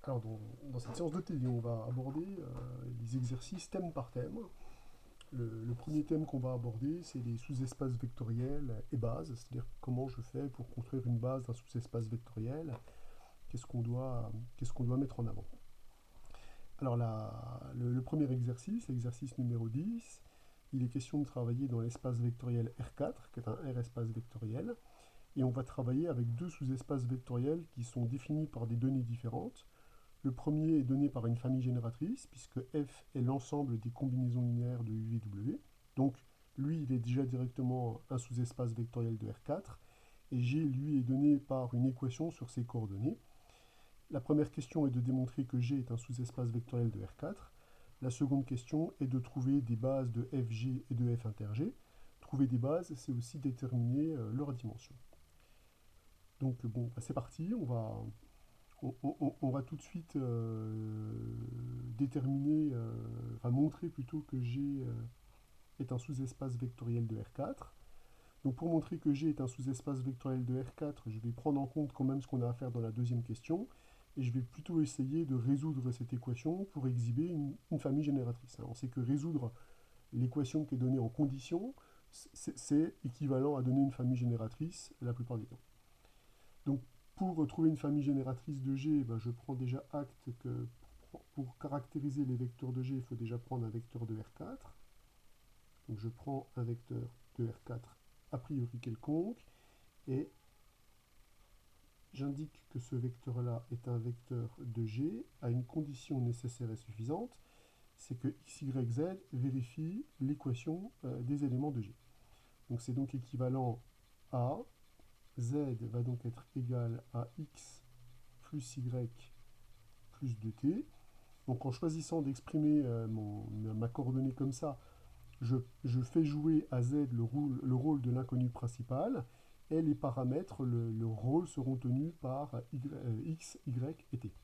Alors, dans cette séance de TD, on va aborder les exercices thème par thème. Le premier thème qu'on va aborder, c'est les sous-espaces vectoriels et bases, c'est-à-dire comment je fais pour construire une base d'un sous-espace vectoriel, qu'est-ce qu'on doit mettre en avant. Alors, le premier exercice, l'exercice numéro 10, il est question de travailler dans l'espace vectoriel R4, qui est un R espace vectoriel, et on va travailler avec deux sous-espaces vectoriels qui sont définis par des données différentes. Le premier est donné par une famille génératrice, puisque f est l'ensemble des combinaisons linéaires de u et w. Donc, lui, il est déjà directement un sous-espace vectoriel de R4, et G, lui, est donné par une équation sur ses coordonnées. La première question est de démontrer que G est un sous-espace vectoriel de R4. La seconde question est de trouver des bases de Fg et de F inter G. Trouver des bases, c'est aussi déterminer leur dimension. Donc, bon, bah, c'est parti, on va tout de suite montrer plutôt que G est un sous-espace vectoriel de R4. Donc pour montrer que G est un sous-espace vectoriel de R4, je vais prendre en compte quand même ce qu'on a à faire dans la deuxième question, et je vais plutôt essayer de résoudre cette équation pour exhiber une famille génératrice. On sait que résoudre l'équation qui est donnée en condition, c'est équivalent à donner une famille génératrice la plupart du temps. Donc, pour trouver une famille génératrice de G, ben, je prends déjà acte que pour caractériser les vecteurs de G, il faut déjà prendre un vecteur de R4. Donc, je prends un vecteur de R4 a priori quelconque, et j'indique que ce vecteur-là est un vecteur de G à une condition nécessaire et suffisante, c'est que x, y, z vérifie l'équation des éléments de G. Donc, c'est donc équivalent à z va donc être égal à x plus y plus 2t. Donc en choisissant d'exprimer ma coordonnée comme ça, je fais jouer à z le rôle de l'inconnu principal, et les paramètres, le rôle seront tenus par x, y et t.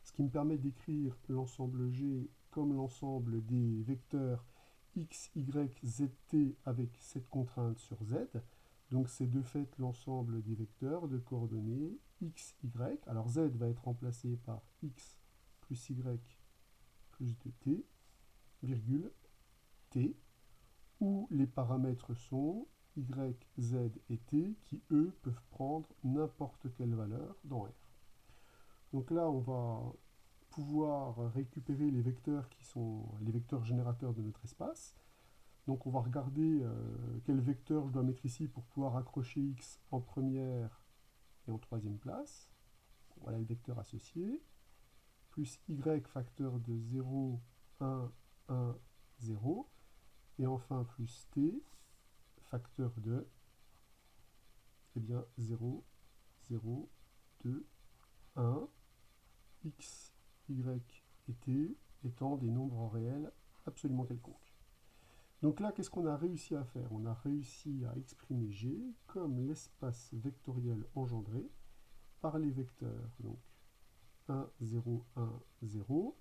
Ce qui me permet d'écrire l'ensemble G comme l'ensemble des vecteurs x, y, z, t avec cette contrainte sur z. Donc c'est de fait l'ensemble des vecteurs de coordonnées x, y. Alors z va être remplacé par x plus y plus de t, virgule, t, où les paramètres sont y, z et t, qui eux peuvent prendre n'importe quelle valeur dans R. Donc là, on va pouvoir récupérer les vecteurs qui sont les vecteurs générateurs de notre espace. Donc on va regarder quel vecteur je dois mettre ici pour pouvoir accrocher x en première et en troisième place. Voilà le vecteur associé. Plus y facteur de 0, 1, 1, 0. Et enfin plus t facteur de 0, 0, 2, 1, x, y et t étant des nombres réels absolument quelconques. Donc là, qu'est-ce qu'on a réussi à faire? On a réussi à exprimer G comme l'espace vectoriel engendré par les vecteurs. Donc 1, 0, 1, 0,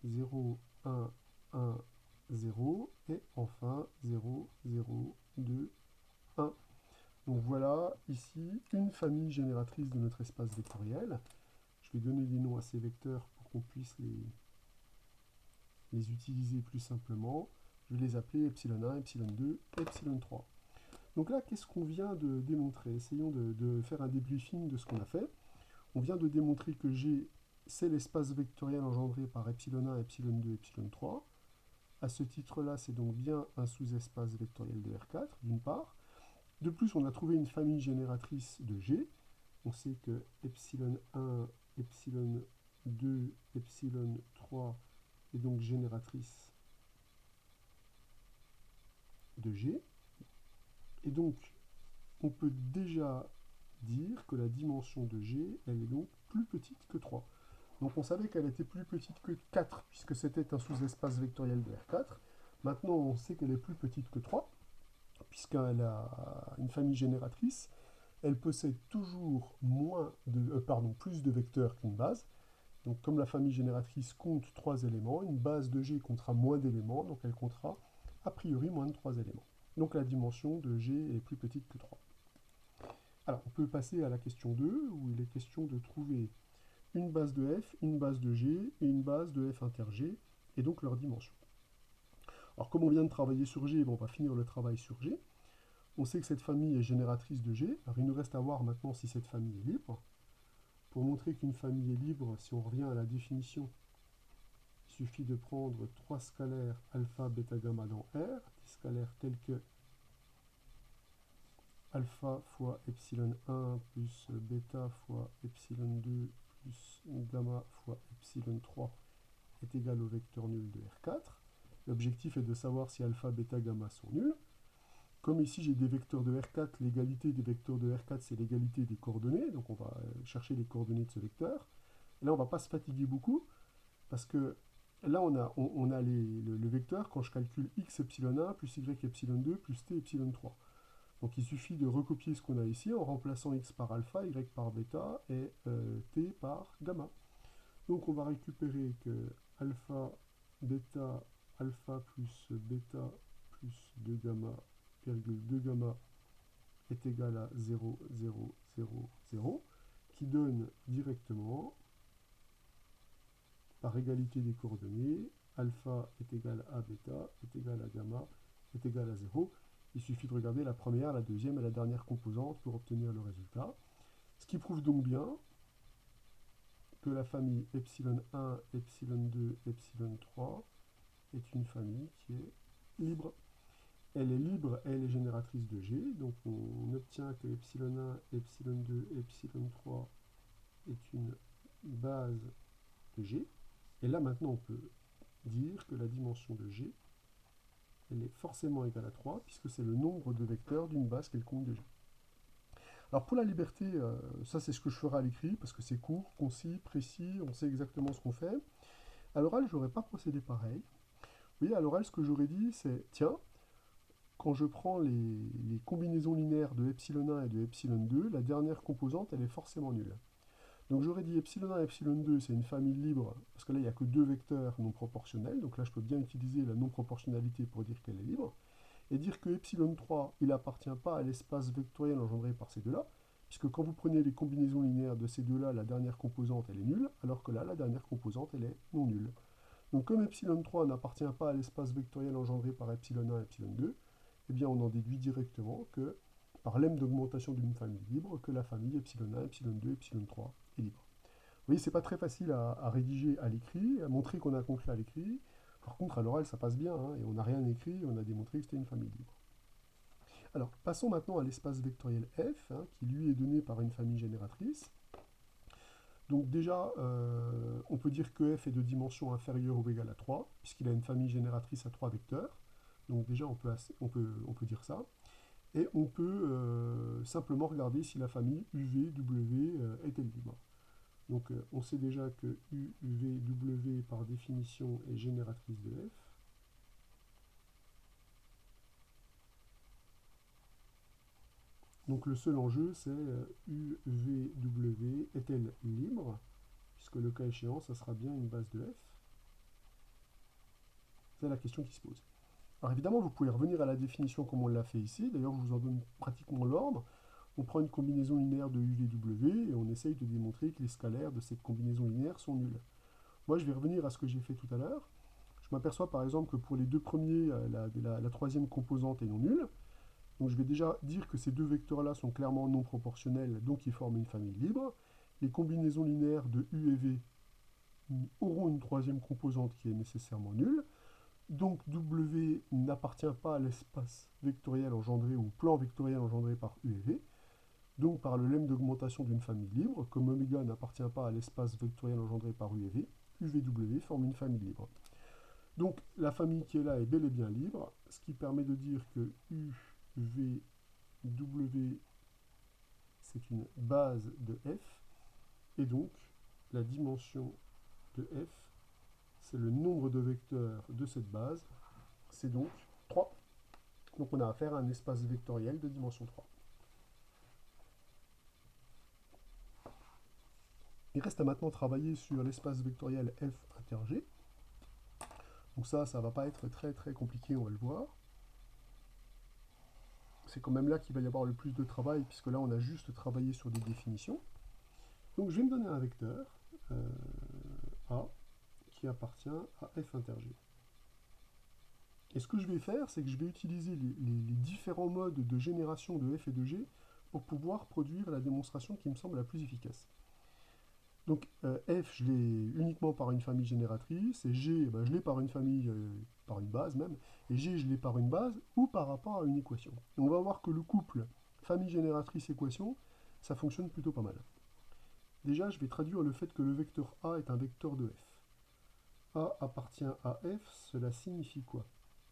0, 1, 1, 0, et enfin 0, 0, 2, 1. Donc voilà ici une famille génératrice de notre espace vectoriel. Je vais donner des noms à ces vecteurs pour qu'on puisse les utiliser plus simplement. Je vais les appeler epsilon 1, epsilon 2, epsilon 3. Donc là, qu'est-ce qu'on vient de démontrer? Essayons de faire un débriefing de ce qu'on a fait. On vient de démontrer que G, c'est l'espace vectoriel engendré par epsilon 1, epsilon 2, epsilon 3. À ce titre-là, c'est donc bien un sous-espace vectoriel de R4, d'une part. De plus, on a trouvé une famille génératrice de G. On sait que epsilon 1, epsilon 2, epsilon 3 est donc génératrice de G. Et donc, on peut déjà dire que la dimension de G, elle est donc plus petite que 3. Donc on savait qu'elle était plus petite que 4, puisque c'était un sous-espace vectoriel de R4. Maintenant, on sait qu'elle est plus petite que 3, puisqu'elle a une famille génératrice. Elle possède toujours plus de vecteurs qu'une base. Donc comme la famille génératrice compte 3 éléments, une base de G comptera moins d'éléments, donc elle comptera a priori moins de 3 éléments. Donc la dimension de G est plus petite que 3. Alors on peut passer à la question 2, où il est question de trouver une base de f, une base de g et une base de f inter g, et donc leur dimension. Alors comme on vient de travailler sur g, on va finir le travail sur g. On sait que cette famille est génératrice de g. Alors il nous reste à voir maintenant si cette famille est libre. Pour montrer qu'une famille est libre, si on revient à la définition, il suffit de prendre trois scalaires alpha, bêta, gamma dans R, des scalaires tels que alpha fois epsilon 1 plus bêta fois epsilon 2 plus gamma fois epsilon 3 est égal au vecteur nul de R4. L'objectif est de savoir si alpha, bêta, gamma sont nuls. Comme ici j'ai des vecteurs de R4, l'égalité des vecteurs de R4 c'est l'égalité des coordonnées, donc on va chercher les coordonnées de ce vecteur. Et là on ne va pas se fatiguer beaucoup, parce que là on a le vecteur quand je calcule x epsilon 1 plus y epsilon 2 plus t epsilon 3. Donc il suffit de recopier ce qu'on a ici en remplaçant x par alpha, y par bêta et t par gamma. Donc on va récupérer que alpha, bêta, alpha plus bêta plus 2 gamma, virgule 2 gamma est égal à 0, 0, 0, 0, qui donne directement, par égalité des coordonnées, alpha est égal à bêta, est égal à gamma, est égal à 0. Il suffit de regarder la première, la deuxième et la dernière composante pour obtenir le résultat. Ce qui prouve donc bien que la famille epsilon 1, epsilon 2, epsilon 3 est une famille qui est libre. Elle est libre, elle est génératrice de G, donc on obtient que epsilon 1, epsilon 2, epsilon 3 est une base de G. Et là maintenant on peut dire que la dimension de G, elle est forcément égale à 3, puisque c'est le nombre de vecteurs d'une base quelconque de G. Alors pour la liberté, ça c'est ce que je ferai à l'écrit, parce que c'est court, concis, précis, on sait exactement ce qu'on fait. À l'oral, je n'aurais pas procédé pareil. Vous voyez, à l'oral, ce que j'aurais dit, c'est, tiens, quand je prends les combinaisons linéaires de epsilon 1 et de epsilon 2, la dernière composante, elle est forcément nulle. Donc j'aurais dit epsilon 1 et epsilon 2, c'est une famille libre, parce que là, il n'y a que deux vecteurs non proportionnels, donc là, je peux bien utiliser la non-proportionnalité pour dire qu'elle est libre, et dire que epsilon 3, il n'appartient pas à l'espace vectoriel engendré par ces deux-là, puisque quand vous prenez les combinaisons linéaires de ces deux-là, la dernière composante, elle est nulle, alors que là, la dernière composante, elle est non nulle. Donc comme epsilon 3 n'appartient pas à l'espace vectoriel engendré par epsilon 1 et epsilon 2, eh bien on en déduit directement que, par lemme d'augmentation d'une famille libre, que la famille epsilon 1, epsilon 2, epsilon 3 est libre. Vous voyez, c'est pas très facile à rédiger à l'écrit, à montrer qu'on a conclu à l'écrit. Par contre, à l'oral, ça passe bien, hein, et on n'a rien écrit, on a démontré que c'était une famille libre. Alors, passons maintenant à l'espace vectoriel F, hein, qui lui est donné par une famille génératrice. Donc déjà, on peut dire que F est de dimension inférieure ou égale à 3, puisqu'il a une famille génératrice à 3 vecteurs. Donc déjà, on peut dire ça. Et on peut simplement regarder si la famille UV-W est-elle libre. Donc on sait déjà que UV-W par définition est génératrice de F. Donc le seul enjeu, c'est UVW est-elle libre, puisque le cas échéant, ça sera bien une base de F. C'est la question qui se pose. Alors évidemment, vous pouvez revenir à la définition comme on l'a fait ici. D'ailleurs, je vous en donne pratiquement l'ordre. On prend une combinaison linéaire de UVW et on essaye de démontrer que les scalaires de cette combinaison linéaire sont nuls. Moi, je vais revenir à ce que j'ai fait tout à l'heure. Je m'aperçois par exemple que pour les deux premiers, la troisième composante est non nulle. Donc je vais déjà dire que ces deux vecteurs-là sont clairement non proportionnels, donc ils forment une famille libre. Les combinaisons linéaires de U et V auront une troisième composante qui est nécessairement nulle. Donc W n'appartient pas à l'espace vectoriel engendré ou plan vectoriel engendré par U et V. Donc par le lemme d'augmentation d'une famille libre, comme oméga n'appartient pas à l'espace vectoriel engendré par U et V, UVW forme une famille libre. Donc la famille qui est là est bel et bien libre, ce qui permet de dire que UVW c'est une base de F, et donc la dimension de F c'est le nombre de vecteurs de cette base, c'est donc 3. Donc on a affaire à un espace vectoriel de dimension 3. Il reste à maintenant travailler sur l'espace vectoriel F inter G. Donc ça ne va pas être très très compliqué, on va le voir. C'est quand même là qu'il va y avoir le plus de travail, puisque là on a juste travaillé sur des définitions. Donc je vais me donner un vecteur, A, qui appartient à f inter g. Et ce que je vais faire, c'est que je vais utiliser les différents modes de génération de f et de g pour pouvoir produire la démonstration qui me semble la plus efficace. Donc f, je l'ai uniquement par une famille génératrice, et g, je l'ai par une famille, par une base même, et g, je l'ai par une base ou par rapport à une équation. Et on va voir que le couple famille génératrice-équation, ça fonctionne plutôt pas mal. Déjà, je vais traduire le fait que le vecteur A est un vecteur de f. A appartient à f, cela signifie quoi?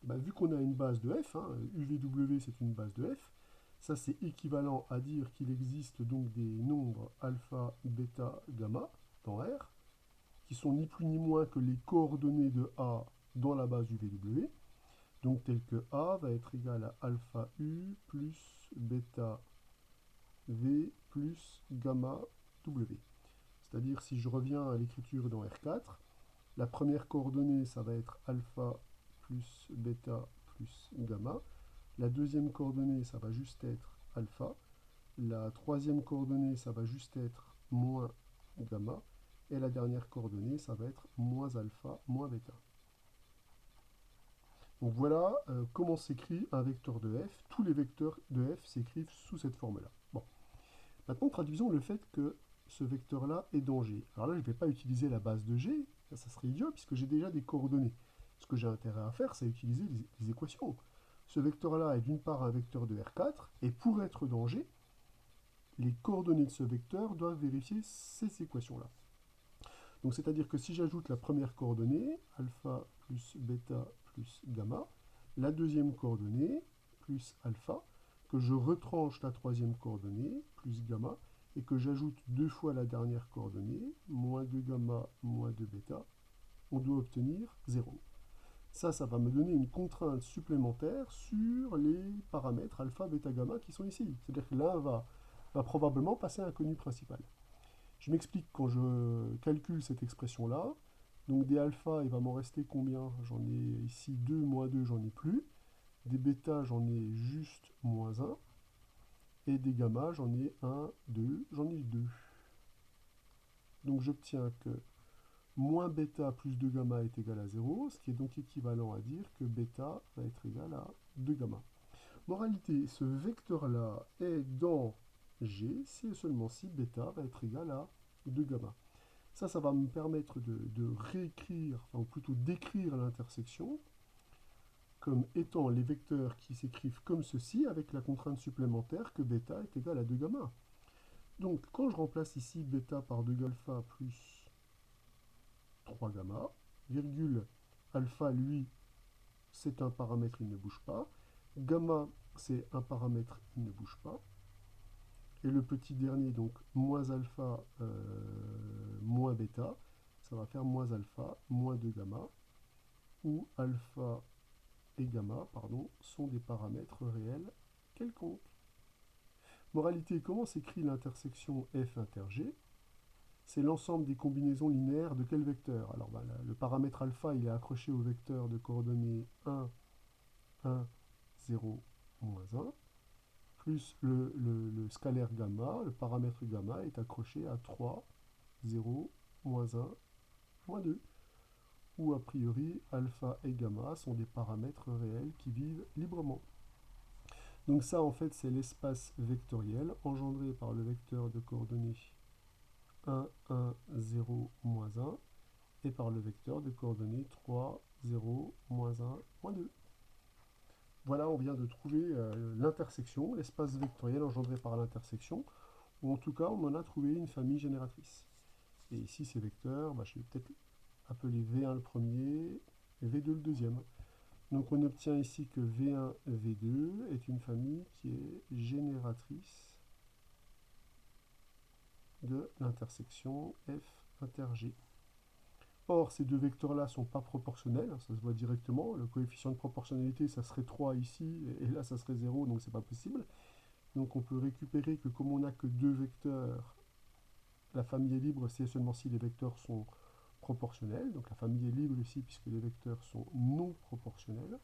Vu qu'on a une base de f, UVW c'est une base de f, ça c'est équivalent à dire qu'il existe donc des nombres alpha, bêta, gamma dans R, qui sont ni plus ni moins que les coordonnées de A dans la base UVW, donc tel que A va être égal à alpha U plus bêta V plus gamma W. C'est-à-dire si je reviens à l'écriture dans R4, la première coordonnée, ça va être alpha plus bêta plus gamma. La deuxième coordonnée, ça va juste être alpha. La troisième coordonnée, ça va juste être moins gamma. Et la dernière coordonnée, ça va être moins alpha, moins bêta. Donc voilà comment s'écrit un vecteur de f. Tous les vecteurs de f s'écrivent sous cette forme-là. Bon. Maintenant, traduisons le fait que ce vecteur-là est dans G. Alors là, je ne vais pas utiliser la base de G, ça serait idiot, puisque j'ai déjà des coordonnées. Ce que j'ai intérêt à faire, c'est utiliser les équations. Ce vecteur-là est d'une part un vecteur de R4, et pour être dans G, les coordonnées de ce vecteur doivent vérifier ces équations-là. Donc c'est-à-dire que si j'ajoute la première coordonnée, alpha plus bêta plus gamma, la deuxième coordonnée, plus alpha, que je retranche la troisième coordonnée, plus gamma, et que j'ajoute deux fois la dernière coordonnée, moins 2 gamma, moins 2 bêta, on doit obtenir 0. Ça va me donner une contrainte supplémentaire sur les paramètres alpha, bêta, gamma qui sont ici. C'est-à-dire que l'un va probablement passer à inconnu principal. Je m'explique quand je calcule cette expression-là. Donc des alpha, il va m'en rester combien? J'en ai ici 2, moins 2, j'en ai plus. Des bêta, j'en ai juste moins 1. Et des gamma, j'en ai 1, 2, j'en ai 2. Donc j'obtiens que moins bêta plus 2 gamma est égal à 0, ce qui est donc équivalent à dire que bêta va être égal à 2 gamma. Moralité, ce vecteur-là est dans G si et seulement si bêta va être égal à 2 gamma. Ça va me permettre de réécrire, enfin, ou plutôt d'écrire l'intersection comme étant les vecteurs qui s'écrivent comme ceci, avec la contrainte supplémentaire que bêta est égal à 2 gamma. Donc, quand je remplace ici bêta par 2 alpha plus 3 gamma, virgule, alpha, lui, c'est un paramètre, il ne bouge pas. Gamma, c'est un paramètre, il ne bouge pas. Et le petit dernier, donc moins alpha, moins bêta, ça va faire moins alpha, moins 2 gamma, où alpha et gamma, sont des paramètres réels quelconques. Moralité, comment s'écrit l'intersection f inter g? C'est l'ensemble des combinaisons linéaires de quel vecteur? Alors le paramètre alpha, il est accroché au vecteur de coordonnées 1, 1, 0, moins 1, plus le scalaire gamma, le paramètre gamma est accroché à 3, 0, moins 1, moins 2. Où a priori alpha et gamma sont des paramètres réels qui vivent librement. Donc ça en fait c'est l'espace vectoriel engendré par le vecteur de coordonnées 1, 1, 0, moins 1 et par le vecteur de coordonnées 3, 0, moins 1, moins 2. Voilà, on vient de trouver l'intersection, l'espace vectoriel engendré par l'intersection, ou en tout cas on en a trouvé une famille génératrice. Et ici ces vecteurs, je vais peut-être appeler V1 le premier et V2 le deuxième. Donc on obtient ici que V1, V2 est une famille qui est génératrice de l'intersection F inter G. Or, ces deux vecteurs-là ne sont pas proportionnels, ça se voit directement. Le coefficient de proportionnalité, ça serait 3 ici, et là, ça serait 0, donc c'est pas possible. Donc on peut récupérer que comme on n'a que deux vecteurs, la famille est libre si et seulement si les vecteurs sont proportionnels. Donc la famille est libre ici puisque les vecteurs sont non proportionnels.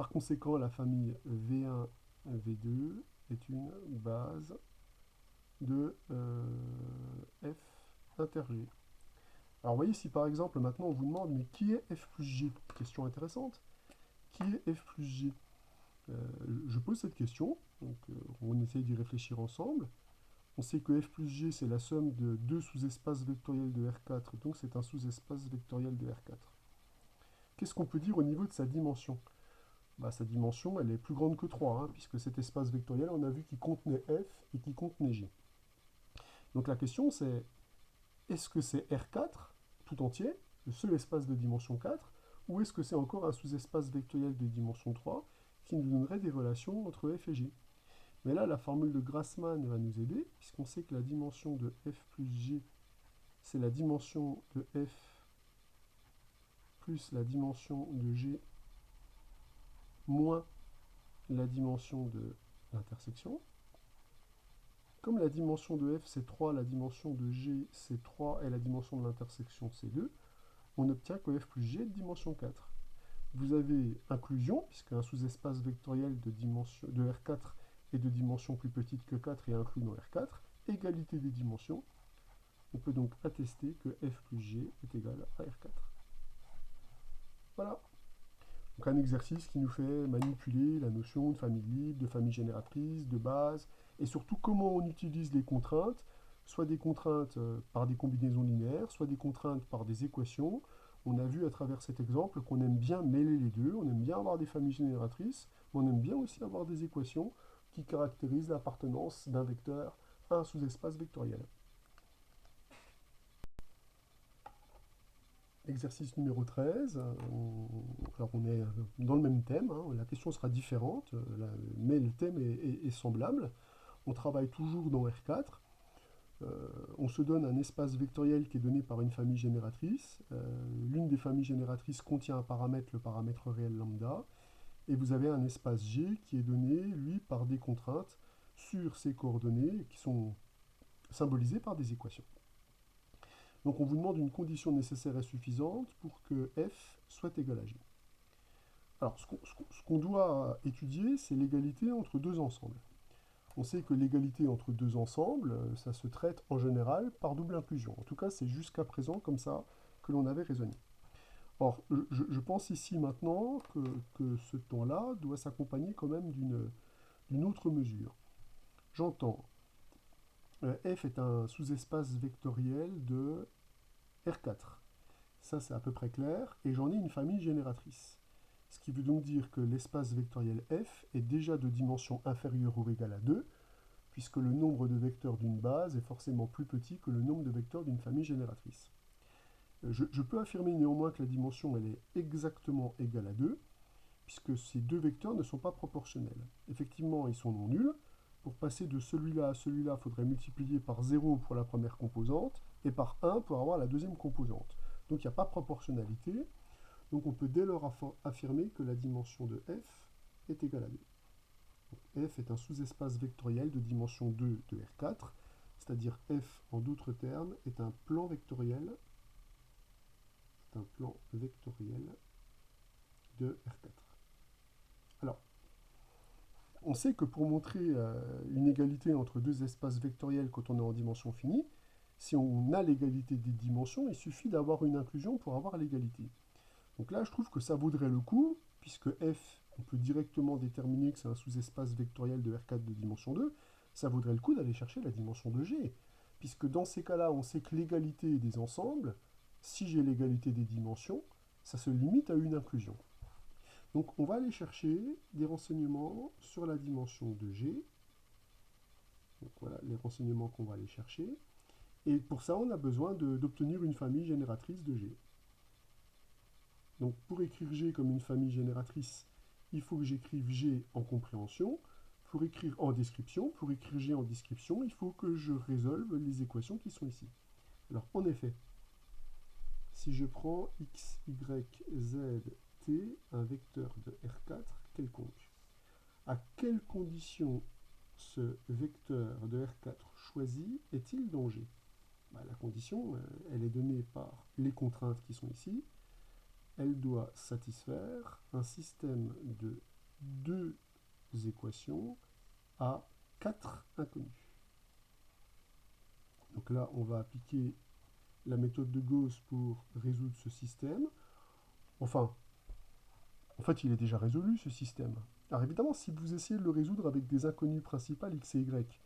Par conséquent, la famille V1, V2 est une base de F inter G. Alors, vous voyez, si par exemple, maintenant, on vous demande, mais qui est F plus G? Question intéressante. Qui est F plus G? Je pose cette question, donc on essaye d'y réfléchir ensemble. On sait que F plus G, c'est la somme de deux sous-espaces vectoriels de R4, donc c'est un sous-espace vectoriel de R4. Qu'est-ce qu'on peut dire au niveau de sa dimension? Bah, sa dimension, elle est plus grande que 3, hein, puisque cet espace vectoriel, on a vu qu'il contenait F et qu'il contenait G. Donc la question, c'est, est-ce que c'est R4 tout entier, le seul espace de dimension 4, ou est-ce que c'est encore un sous-espace vectoriel de dimension 3 qui nous donnerait des relations entre F et G? Mais là, la formule de Grassmann va nous aider, puisqu'on sait que la dimension de F plus G, c'est la dimension de F plus la dimension de G moins la dimension de l'intersection. Comme la dimension de F c'est 3, la dimension de G c'est 3 et la dimension de l'intersection c'est 2, on obtient que F plus G est de dimension 4. Vous avez inclusion, puisque un sous-espace vectoriel de R4 est de dimension plus petite que 4 et inclus dans R4, égalité des dimensions. On peut donc attester que F plus G est égal à R4. Voilà. Donc un exercice qui nous fait manipuler la notion de famille libre, de famille génératrice, de base, et surtout comment on utilise les contraintes, soit des contraintes par des combinaisons linéaires, soit des contraintes par des équations. On a vu à travers cet exemple qu'on aime bien mêler les deux, on aime bien avoir des familles génératrices, mais on aime bien aussi avoir des équations qui caractérisent l'appartenance d'un vecteur à un sous-espace vectoriel. Exercice numéro 13, alors on est dans le même thème, hein, la question sera différente, mais le thème est semblable. On travaille toujours dans R4, on se donne un espace vectoriel qui est donné par une famille génératrice. L'une des familles génératrices contient un paramètre, le paramètre réel lambda, et vous avez un espace G qui est donné, lui, par des contraintes sur ces coordonnées qui sont symbolisées par des équations. Donc on vous demande une condition nécessaire et suffisante pour que f soit égal à g. Alors ce qu'on doit étudier, c'est l'égalité entre deux ensembles. On sait que l'égalité entre deux ensembles, ça se traite en général par double inclusion. En tout cas, c'est jusqu'à présent comme ça que l'on avait raisonné. Or, je pense ici maintenant que ce temps-là doit s'accompagner quand même d'une autre mesure. J'entends, f est un sous-espace vectoriel de R4. Ça, c'est à peu près clair. Et j'en ai une famille génératrice. Ce qui veut donc dire que l'espace vectoriel f est déjà de dimension inférieure ou égale à 2, puisque le nombre de vecteurs d'une base est forcément plus petit que le nombre de vecteurs d'une famille génératrice. Je peux affirmer néanmoins que la dimension elle est exactement égale à 2, puisque ces deux vecteurs ne sont pas proportionnels. Effectivement, ils sont non nuls. Pour passer de celui-là à celui-là, il faudrait multiplier par 0 pour la première composante et par 1 pour avoir la deuxième composante. Donc il n'y a pas proportionnalité. Donc on peut dès lors affirmer que la dimension de f est égale à 2. Donc, f est un sous-espace vectoriel de dimension 2 de R4, c'est-à-dire f, en d'autres termes, est un plan vectoriel, de R4. Alors, on sait que pour montrer une égalité entre deux espaces vectoriels quand on est en dimension finie, si on a l'égalité des dimensions, il suffit d'avoir une inclusion pour avoir l'égalité. Donc là, je trouve que ça vaudrait le coup, puisque f, on peut directement déterminer que c'est un sous-espace vectoriel de R4 de dimension 2, ça vaudrait le coup d'aller chercher la dimension de G. Puisque dans ces cas-là, on sait que l'égalité des ensembles, si j'ai l'égalité des dimensions, ça se limite à une inclusion. Donc on va aller chercher des renseignements sur la dimension de G. Donc voilà les renseignements qu'on va aller chercher. Et pour ça, on a besoin d'obtenir une famille génératrice de G. Donc pour écrire G comme une famille génératrice, il faut que j'écrive G en compréhension. Pour écrire en description, pour écrire G en description, il faut que je résolve les équations qui sont ici. Alors en effet, si je prends x, y, z, t, un vecteur de R4 quelconque, à quelles conditions ce vecteur de R4 choisi est-il dans G? La condition, elle est donnée par les contraintes qui sont ici. Elle doit satisfaire un système de deux équations à 4 inconnus. Donc là, on va appliquer la méthode de Gauss pour résoudre ce système. Enfin, en fait, il est déjà résolu, ce système. Alors évidemment, si vous essayez de le résoudre avec des inconnues principales x et y,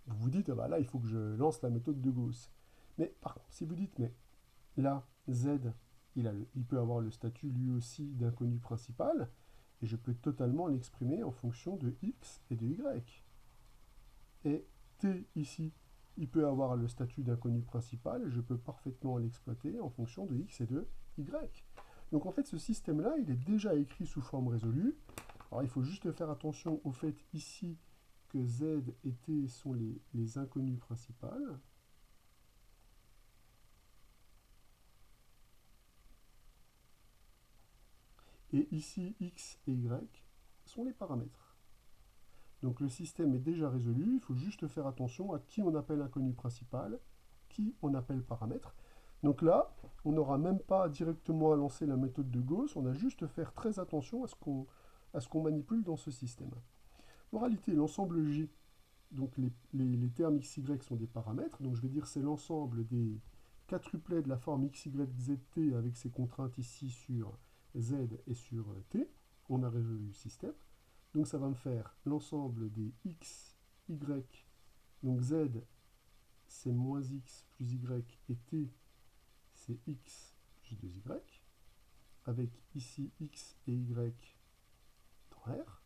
vous vous dites, ah bah là, il faut que je lance la méthode de Gauss. Mais par contre, si vous dites, mais là, z, il peut avoir le statut lui aussi d'inconnu principal, et je peux totalement l'exprimer en fonction de x et de y. Et t ici, il peut avoir le statut d'inconnu principal, et je peux parfaitement l'exploiter en fonction de x et de y. Donc en fait, ce système-là, il est déjà écrit sous forme résolue. Alors il faut juste faire attention au fait ici que z et t sont les inconnues principales. Et ici, x et y sont les paramètres. Donc le système est déjà résolu, il faut juste faire attention à qui on appelle inconnu principal, qui on appelle paramètre. Donc là, on n'aura même pas directement à lancer la méthode de Gauss, on a juste à faire très attention à ce qu'on manipule dans ce système. Moralité, l'ensemble G, donc les termes x, y sont des paramètres, donc je vais dire c'est l'ensemble des quadruplets de la forme x, y, z, t avec ses contraintes ici sur z et sur t. On a résolu le système. Donc ça va me faire l'ensemble des x, y, donc z c'est moins x plus y et t c'est x plus 2y, avec ici x et y dans R,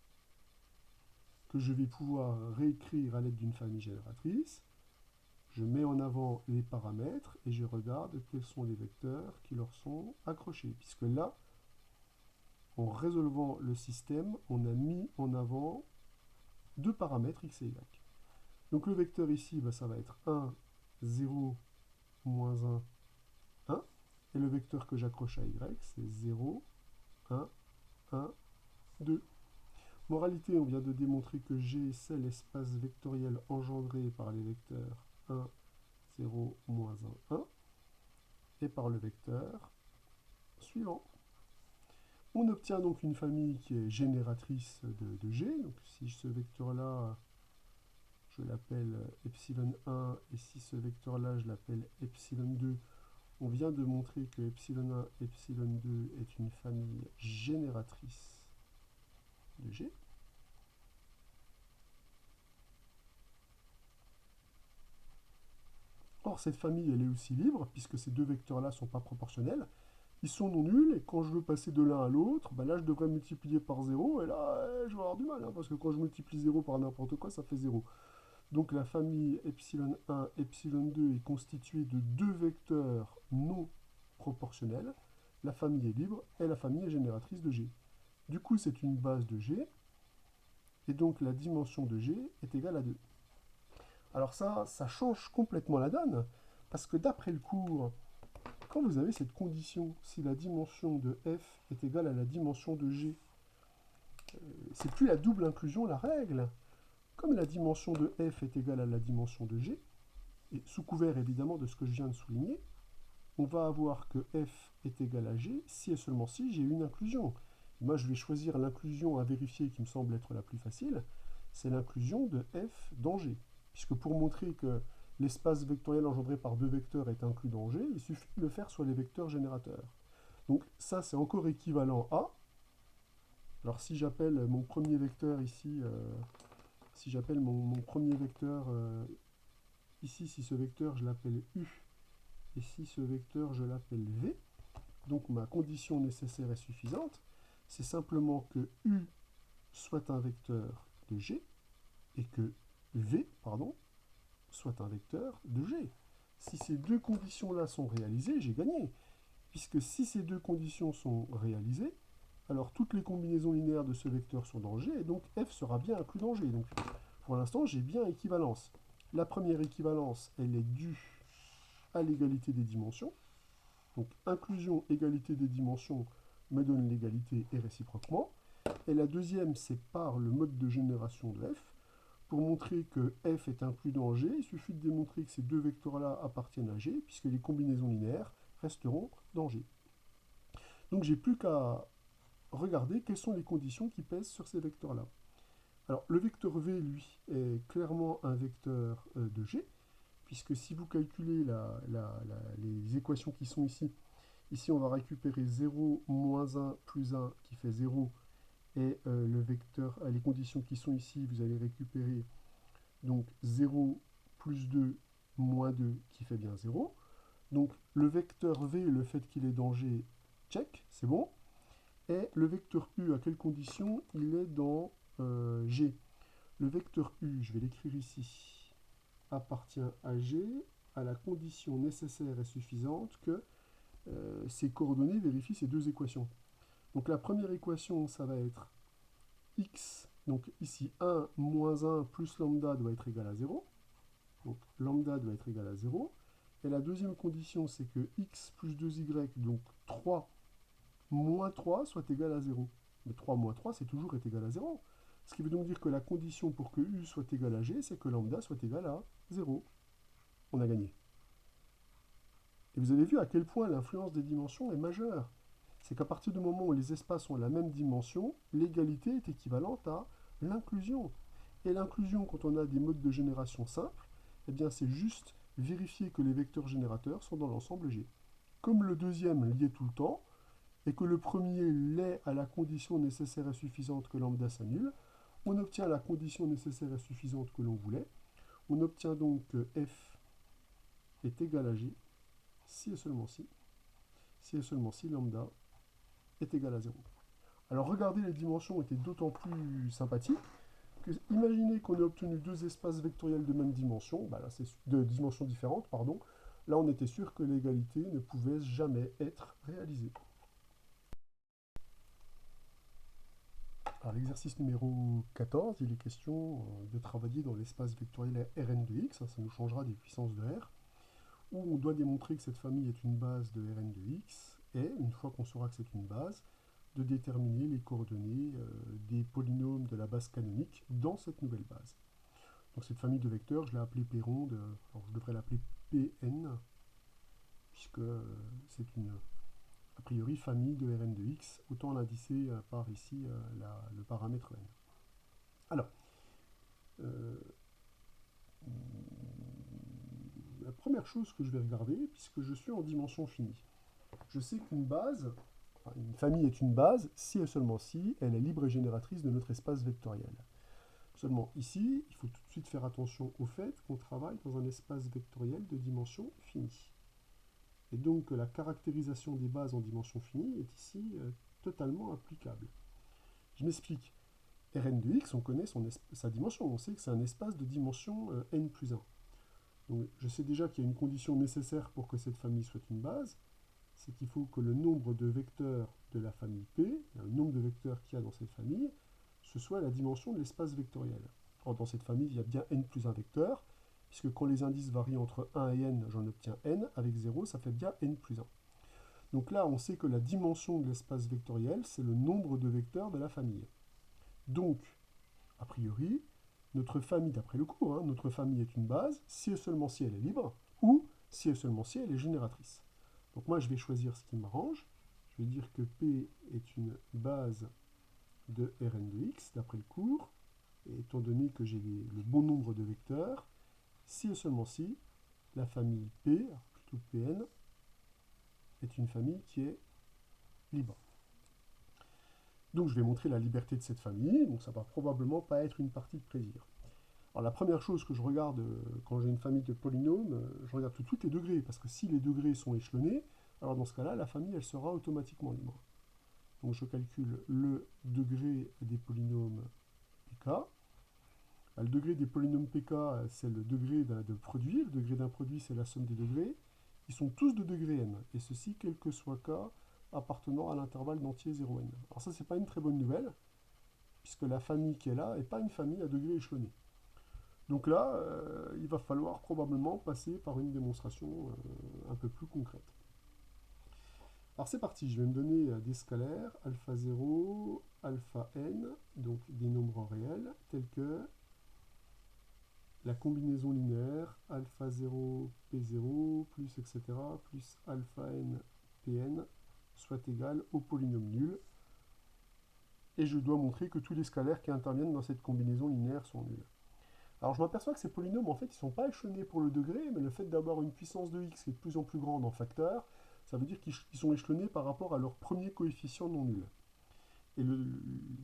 que je vais pouvoir réécrire à l'aide d'une famille génératrice. Je mets en avant les paramètres et je regarde quels sont les vecteurs qui leur sont accrochés, puisque là, en résolvant le système, on a mis en avant deux paramètres x et y. Donc le vecteur ici, ça va être 1, 0, moins 1, 1. Et le vecteur que j'accroche à y, c'est 0, 1, 1, 2. Moralité, on vient de démontrer que G, c'est l'espace vectoriel engendré par les vecteurs 1, 0, moins 1, 1, et par le vecteur suivant. On obtient donc une famille qui est génératrice de G. Donc si ce vecteur-là, je l'appelle epsilon 1, et si ce vecteur-là, je l'appelle epsilon 2, on vient de montrer que epsilon 1, epsilon 2 est une famille génératrice de G. Or, cette famille, elle est aussi libre, puisque ces deux vecteurs-là ne sont pas proportionnels. Ils sont non nuls, et quand je veux passer de l'un à l'autre, là, je devrais multiplier par 0, et là, je vais avoir du mal, parce que quand je multiplie 0 par n'importe quoi, ça fait 0. Donc la famille epsilon 1, epsilon 2 est constituée de deux vecteurs non proportionnels. La famille est libre, et la famille est génératrice de G. Du coup, c'est une base de G, et donc la dimension de G est égale à 2. Alors ça change complètement la donne, parce que d'après le cours, quand vous avez cette condition, si la dimension de f est égale à la dimension de g, c'est plus la double inclusion la règle. Comme la dimension de f est égale à la dimension de g, et sous couvert évidemment de ce que je viens de souligner, on va avoir que f est égal à g si et seulement si j'ai une inclusion. Moi je vais choisir l'inclusion à vérifier qui me semble être la plus facile, c'est l'inclusion de f dans g. Puisque pour montrer que l'espace vectoriel engendré par deux vecteurs est inclus dans G, il suffit de le faire sur les vecteurs générateurs. Donc ça, c'est encore équivalent à... Alors si j'appelle mon premier vecteur ici, si j'appelle mon premier vecteur ici, si ce vecteur, je l'appelle U, et si ce vecteur, je l'appelle V, donc ma condition nécessaire est suffisante, c'est simplement que U soit un vecteur de G, et que V, soit un vecteur de G. Si ces deux conditions-là sont réalisées, j'ai gagné. Puisque si ces deux conditions sont réalisées, alors toutes les combinaisons linéaires de ce vecteur sont dans G, et donc f sera bien inclus dans G. Donc pour l'instant, j'ai bien équivalence. La première équivalence, elle est due à l'égalité des dimensions. Donc inclusion, égalité des dimensions me donne l'égalité et réciproquement. Et la deuxième, c'est par le mode de génération de f. Pour montrer que f est inclus dans G, il suffit de démontrer que ces deux vecteurs-là appartiennent à G, puisque les combinaisons linéaires resteront dans G. Donc j'ai plus qu'à regarder quelles sont les conditions qui pèsent sur ces vecteurs-là. Alors, le vecteur V, lui, est clairement un vecteur de G, puisque si vous calculez les équations qui sont ici, ici on va récupérer 0, moins 1, plus 1 qui fait 0, et le vecteur, les conditions qui sont ici, vous allez récupérer donc 0 plus 2 moins 2 qui fait bien 0. Donc le vecteur V, le fait qu'il est dans G, check, c'est bon. Et le vecteur U, à quelles conditions il est dans G? Le vecteur U, je vais l'écrire ici, appartient à G à la condition nécessaire et suffisante que ces coordonnées vérifient ces deux équations. Donc la première équation, ça va être x, donc ici 1 moins 1 plus lambda doit être égal à 0. Donc lambda doit être égal à 0. Et la deuxième condition, c'est que x plus 2y, donc 3 moins 3 soit égal à 0. Mais 3 moins 3, c'est toujours est égal à 0. Ce qui veut donc dire que la condition pour que u soit égal à g, c'est que lambda soit égal à 0. On a gagné. Et vous avez vu à quel point l'influence des dimensions est majeure. C'est qu'à partir du moment où les espaces ont la même dimension, l'égalité est équivalente à l'inclusion. Et l'inclusion, quand on a des modes de génération simples, eh bien c'est juste vérifier que les vecteurs générateurs sont dans l'ensemble G. Comme le deuxième l'y est tout le temps, et que le premier l'est à la condition nécessaire et suffisante que lambda s'annule, on obtient la condition nécessaire et suffisante que l'on voulait. On obtient donc que f est égal à g, si et seulement si lambda est égal à 0. Alors regardez, les dimensions étaient d'autant plus sympathiques que, imaginez qu'on ait obtenu deux espaces vectoriels de même dimension, là c'est de dimensions différentes, pardon. Là on était sûr que l'égalité ne pouvait jamais être réalisée. Alors l'exercice numéro 14, il est question de travailler dans l'espace vectoriel Rn de x, ça nous changera des puissances de R, où on doit démontrer que cette famille est une base de Rn de x, et une fois qu'on saura que c'est une base, de déterminer les coordonnées des polynômes de la base canonique dans cette nouvelle base. Donc cette famille de vecteurs, je l'ai appelée P ronde, alors je devrais l'appeler Pn, puisque c'est une, a priori, famille de Rn de x, autant l'indicer par ici le paramètre n. Alors, la première chose que je vais regarder, puisque je suis en dimension finie, je sais qu'une base, une famille est une base si et seulement si elle est libre et génératrice de notre espace vectoriel. Seulement ici, il faut tout de suite faire attention au fait qu'on travaille dans un espace vectoriel de dimension finie. Et donc la caractérisation des bases en dimension finie est ici totalement applicable. Je m'explique. Rn de x, on connaît sa dimension, on sait que c'est un espace de dimension n plus 1. Donc je sais déjà qu'il y a une condition nécessaire pour que cette famille soit une base, c'est qu'il faut que le nombre de vecteurs de la famille P, le nombre de vecteurs qu'il y a dans cette famille, ce soit la dimension de l'espace vectoriel. Or, dans cette famille, il y a bien n plus 1 vecteurs, puisque quand les indices varient entre 1 et n, j'en obtiens n, avec 0, ça fait bien n plus 1. Donc là, on sait que la dimension de l'espace vectoriel, c'est le nombre de vecteurs de la famille. Donc, a priori, notre famille, d'après le cours, notre famille est une base, si et seulement si elle est libre, ou si et seulement si elle est génératrice. Donc moi, je vais choisir ce qui m'arrange. Je vais dire que P est une base de Rn de x, d'après le cours, et étant donné que j'ai le bon nombre de vecteurs, si et seulement si la famille P, plutôt Pn, est une famille qui est libre. Donc je vais montrer la liberté de cette famille, donc ça va probablement pas être une partie de plaisir. Alors la première chose que je regarde quand j'ai une famille de polynômes, je regarde tout de suite les degrés, parce que si les degrés sont échelonnés, alors dans ce cas-là, la famille, elle sera automatiquement libre. Donc je calcule le degré des polynômes pk. Le degré des polynômes pk, c'est le degré de produit. Le degré d'un produit, c'est la somme des degrés. Ils sont tous de degré n, et ceci, quel que soit k, appartenant à l'intervalle d'entier 0n. Alors ça, c'est pas une très bonne nouvelle, puisque la famille qui est là n'est pas une famille à degré échelonné. Donc là, il va falloir probablement passer par une démonstration un peu plus concrète. Alors c'est parti, je vais me donner des scalaires, alpha 0, alpha n, donc des nombres réels, tels que la combinaison linéaire alpha 0, p0, plus etc., plus alpha n, pn, soit égale au polynôme nul, et je dois montrer que tous les scalaires qui interviennent dans cette combinaison linéaire sont nuls. Alors je m'aperçois que ces polynômes, en fait, ils ne sont pas échelonnés pour le degré, mais le fait d'avoir une puissance de x qui est de plus en plus grande en facteur, ça veut dire qu'ils sont échelonnés par rapport à leur premier coefficient non nul. Et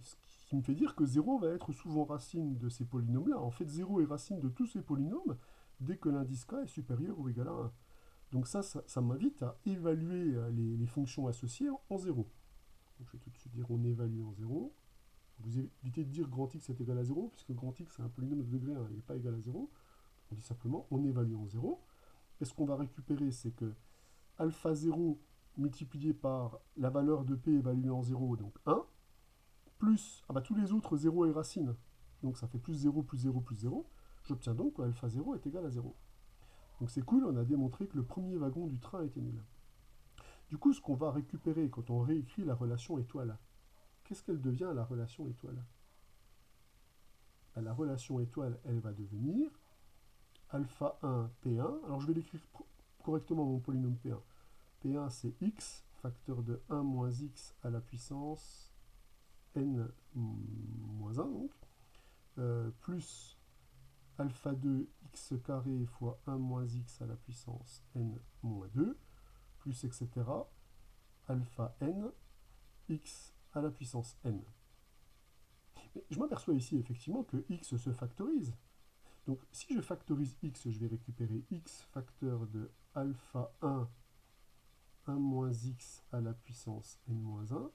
ce qui me fait dire que 0 va être souvent racine de ces polynômes-là. En fait, 0 est racine de tous ces polynômes dès que l'indice k est supérieur ou égal à 1. Donc ça m'invite à évaluer les fonctions associées en 0. Donc je vais tout de suite dire on évalue en 0. Vous évitez de dire grand x est égal à 0, puisque grand x c'est un polynôme de degré 1, il n'est pas égal à 0. On dit simplement on évalue en 0. Et ce qu'on va récupérer, c'est que alpha 0 multiplié par la valeur de p évaluée en 0, donc 1, plus tous les autres 0 est racine, donc ça fait plus 0 plus 0 plus 0. J'obtiens donc que alpha 0 est égal à 0. Donc c'est cool, on a démontré que le premier wagon du train était nul. Du coup, ce qu'on va récupérer quand on réécrit la relation étoile, qu'est-ce qu'elle devient la relation étoile? La relation étoile, elle va devenir alpha 1 P1. Alors je vais l'écrire correctement mon polynôme P1. P1 c'est x, facteur de 1 moins x à la puissance n moins 1 donc, plus alpha 2 x carré fois 1 moins x à la puissance n moins 2, plus etc. alpha n x à la puissance n. Mais je m'aperçois ici effectivement que x se factorise. Donc si je factorise x, je vais récupérer x facteur de alpha 1, 1 moins x à la puissance n-1,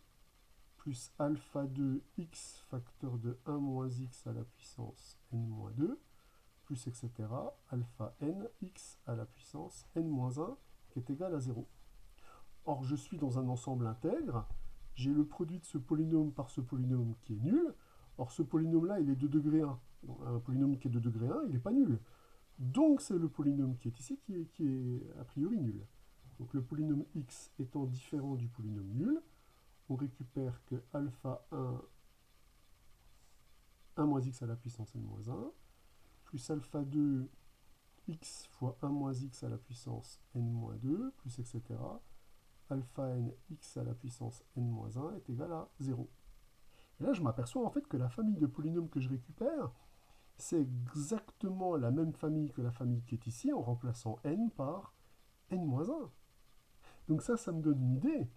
plus alpha 2 x facteur de 1 moins x à la puissance n-2, plus etc. alpha n x à la puissance n-1 qui est égal à 0. Or je suis dans un ensemble intègre, j'ai le produit de ce polynôme par ce polynôme qui est nul. Or ce polynôme-là, il est de degré 1. Donc, un polynôme qui est de degré 1, il n'est pas nul. Donc c'est le polynôme qui est ici qui est a priori nul. Donc le polynôme x étant différent du polynôme nul, on récupère que alpha 1, 1 moins x à la puissance n-1, plus alpha 2, x fois 1 moins x à la puissance n-2, plus etc. alpha n x à la puissance n-1 est égal à 0. Et là, je m'aperçois en fait que la famille de polynômes que je récupère, c'est exactement la même famille que la famille qui est ici, en remplaçant n par n-1. Donc ça me donne une idée.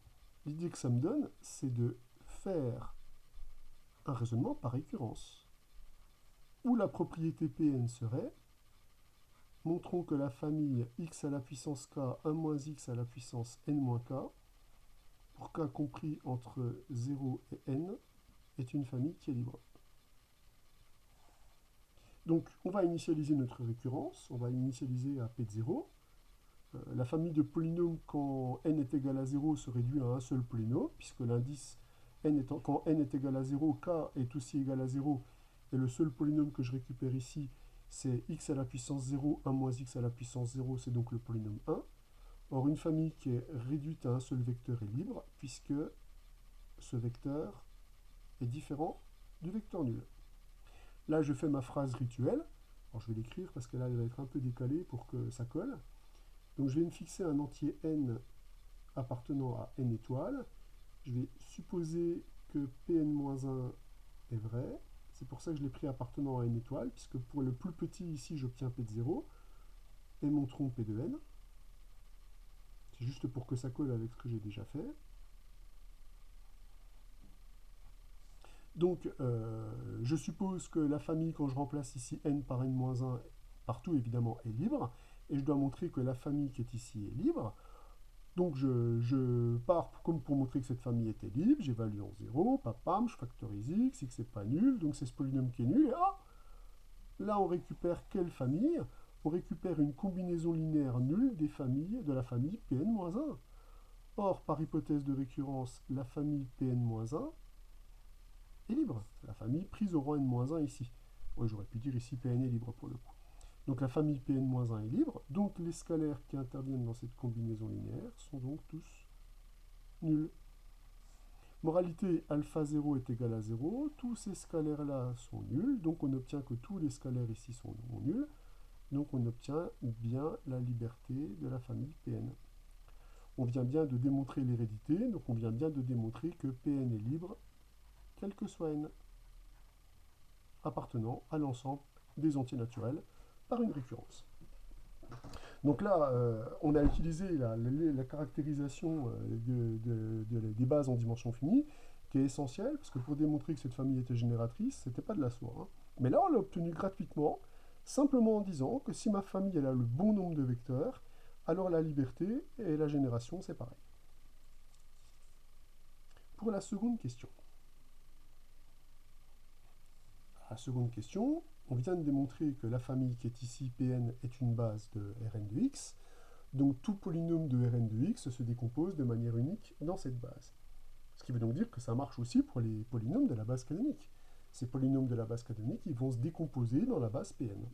L'idée que ça me donne, c'est de faire un raisonnement par récurrence, où la propriété Pn serait, montrons que la famille x à la puissance k, 1 moins x à la puissance n-k, pour k compris entre 0 et n, est une famille qui est libre. Donc on va initialiser notre récurrence, on va initialiser à p de 0. La famille de polynômes quand n est égal à 0 se réduit à un seul polynôme, puisque l'indice quand n est égal à 0, k est aussi égal à 0, et le seul polynôme que je récupère ici, c'est x à la puissance 0, 1 moins x à la puissance 0, c'est donc le polynôme 1. Or, une famille qui est réduite à un seul vecteur est libre, puisque ce vecteur est différent du vecteur nul. Là, je fais ma phrase rituelle. Alors, je vais l'écrire parce que là, elle va être un peu décalée pour que ça colle. Donc, je vais me fixer un entier n appartenant à n étoiles. Je vais supposer que Pn-1 est vrai. C'est pour ça que je l'ai pris appartenant à n étoiles, puisque pour le plus petit ici, j'obtiens P de 0. Et montrons P de n. C'est juste pour que ça colle avec ce que j'ai déjà fait. Donc, je suppose que la famille, quand je remplace ici n par n-1, partout évidemment, est libre. Et je dois montrer que la famille qui est ici est libre. Donc, je pars comme pour montrer que cette famille était libre. J'évalue en 0, papam, je factorise x, x n'est pas nul, donc c'est ce polynôme qui est nul. Et là, on récupère quelle famille? On récupère une combinaison linéaire nulle des familles de la famille Pn-1. Or, par hypothèse de récurrence, la famille Pn-1 est libre. C'est la famille prise au rang n-1 ici. Oui, j'aurais pu dire ici Pn est libre pour le coup. Donc la famille Pn-1 est libre, donc les scalaires qui interviennent dans cette combinaison linéaire sont donc tous nuls. Moralité, alpha 0 est égal à 0, tous ces scalaires-là sont nuls, donc on obtient que tous les scalaires ici sont nuls, donc on obtient bien la liberté de la famille Pn. On vient bien de démontrer l'hérédité, donc on vient bien de démontrer que Pn est libre quel que soit n, appartenant à l'ensemble des entiers naturels par une récurrence. Donc là, on a utilisé la caractérisation des bases en dimension finie, qui est essentielle, parce que pour démontrer que cette famille était génératrice, c'était pas de la soi, hein. Mais là, on l'a obtenu gratuitement, simplement en disant que si ma famille elle a le bon nombre de vecteurs, alors la liberté et la génération, c'est pareil. Pour la seconde question. La seconde question, on vient de démontrer que la famille qui est ici, Pn, est une base de Rn de x. Donc tout polynôme de Rn de x se décompose de manière unique dans cette base. Ce qui veut donc dire que ça marche aussi pour les polynômes de la base canonique. Ces polynômes de la base canonique, ils vont se décomposer dans la base Pn.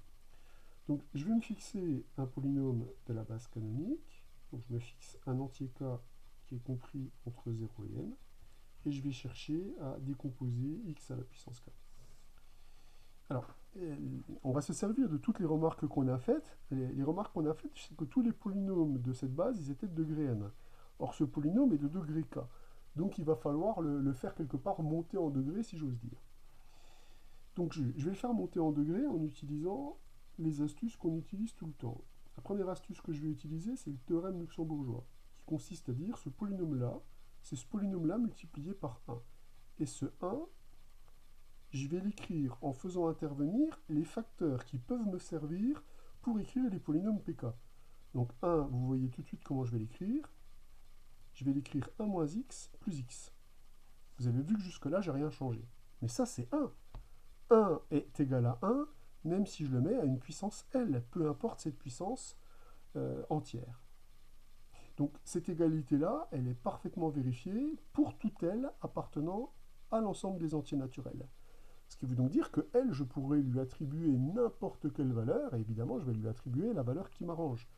Donc je vais me fixer un polynôme de la base canonique. Donc je me fixe un entier k qui est compris entre 0 et n. Et je vais chercher à décomposer x à la puissance k. Alors, on va se servir de toutes les remarques qu'on a faites. Les remarques qu'on a faites, c'est que tous les polynômes de cette base, ils étaient de degré n. Or, ce polynôme est de degré k. Donc, il va falloir le faire quelque part monter en degré, si j'ose dire. Donc, je vais le faire monter en degré en utilisant les astuces qu'on utilise tout le temps. La première astuce que je vais utiliser, c'est le théorème luxembourgeois, qui consiste à dire ce polynôme-là, c'est ce polynôme-là multiplié par 1. Et ce 1, je vais l'écrire en faisant intervenir les facteurs qui peuvent me servir pour écrire les polynômes pk. Donc 1, vous voyez tout de suite comment je vais l'écrire. Je vais l'écrire 1 moins x plus x. Vous avez vu que jusque-là, j'ai rien changé. Mais ça, c'est 1. 1 est égal à 1, même si je le mets à une puissance L, peu importe cette puissance entière. Donc cette égalité-là, elle est parfaitement vérifiée pour toute L appartenant à l'ensemble des entiers naturels. Ce qui veut donc dire que L, je pourrais lui attribuer n'importe quelle valeur, et évidemment, je vais lui attribuer la valeur qui m'arrange.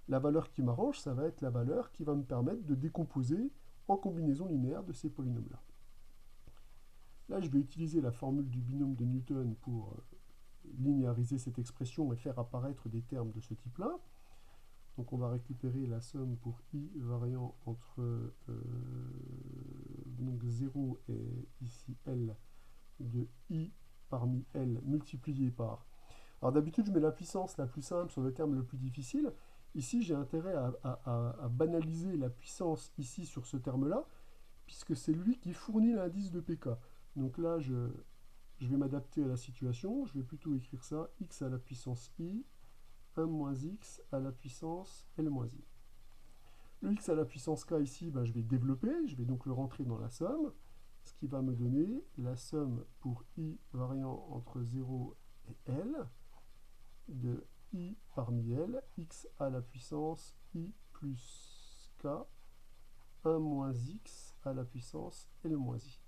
La valeur qui m'arrange, ça va être la valeur qui va me permettre de décomposer en combinaison linéaire de ces polynômes-là. Là, je vais utiliser la formule du binôme de Newton pour linéariser cette expression et faire apparaître des termes de ce type-là. Donc on va récupérer la somme pour i variant entre donc 0 et ici L de i parmi L multiplié par... Alors d'habitude, je mets la puissance la plus simple sur le terme le plus difficile. Ici, j'ai intérêt à banaliser la puissance ici sur ce terme-là, puisque c'est lui qui fournit l'indice de pk. Donc là, je vais m'adapter à la situation. Je vais plutôt écrire ça, x à la puissance i, 1 moins x à la puissance L moins i. Le x à la puissance k ici, je vais développer, je vais donc le rentrer dans la somme, ce qui va me donner la somme pour i variant entre 0 et L de i parmi L, x à la puissance i plus k, 1 moins x à la puissance L moins i.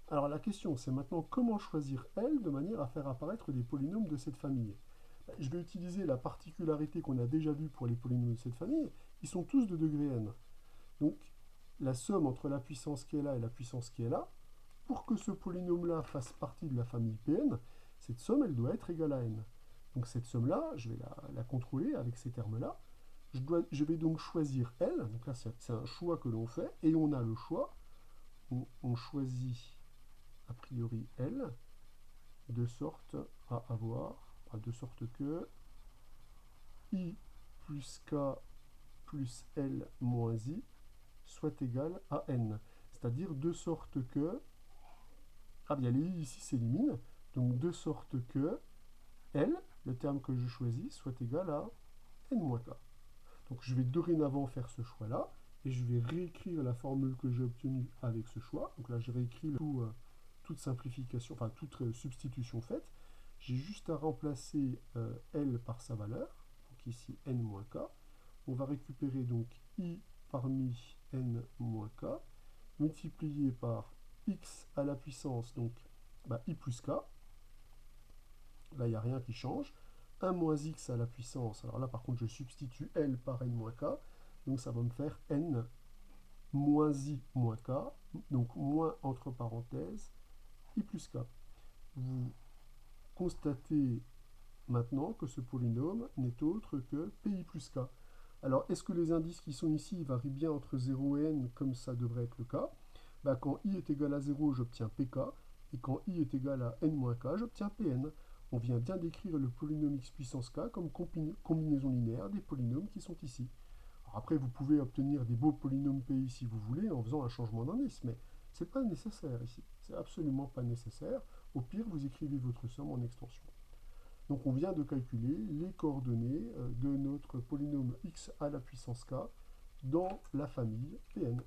Alors la question, c'est maintenant comment choisir L de manière à faire apparaître des polynômes de cette famille. Je vais utiliser la particularité qu'on a déjà vue pour les polynômes de cette famille. Ils sont tous de degré n. Donc, la somme entre la puissance qui est là et la puissance qui est là, pour que ce polynôme-là fasse partie de la famille Pn, cette somme, elle doit être égale à n. Donc cette somme-là, je vais la contrôler avec ces termes-là. Je vais donc choisir L. Donc là, c'est un choix que l'on fait. Et on a le choix. On choisit a priori L, de sorte à avoir... de sorte que i plus k plus L moins i soit égal à n. C'est-à-dire de sorte que... Ah bien, les i ici s'éliminent. Donc de sorte que L, le terme que je choisis, soit égal à n moins k. Donc je vais dorénavant faire ce choix-là. Et je vais réécrire la formule que j'ai obtenue avec ce choix. Donc là, je réécris toute simplification, enfin toute substitution faite. J'ai juste à remplacer L par sa valeur, donc ici n moins k. On va récupérer donc i parmi n moins k, multiplié par x à la puissance, donc i plus k. Là, il n'y a rien qui change. 1 moins x à la puissance, alors là par contre je substitue L par n moins k, donc ça va me faire n moins i moins k, donc moins entre parenthèses i plus k. Vous constatez maintenant que ce polynôme n'est autre que pi plus k. Alors, est-ce que les indices qui sont ici varient bien entre 0 et n, comme ça devrait être le cas? Quand i est égal à 0, j'obtiens pk, Et quand i est égal à n-k, j'obtiens Pn. On vient bien décrire le polynôme x puissance k comme combinaison linéaire des polynômes qui sont ici. Alors après, vous pouvez obtenir des beaux polynômes pi si vous voulez en faisant un changement d'indice, mais ce n'est pas nécessaire ici. C'est absolument pas nécessaire. Au pire, vous écrivez votre somme en extension. Donc on vient de calculer les coordonnées de notre polynôme x à la puissance k dans la famille Pn.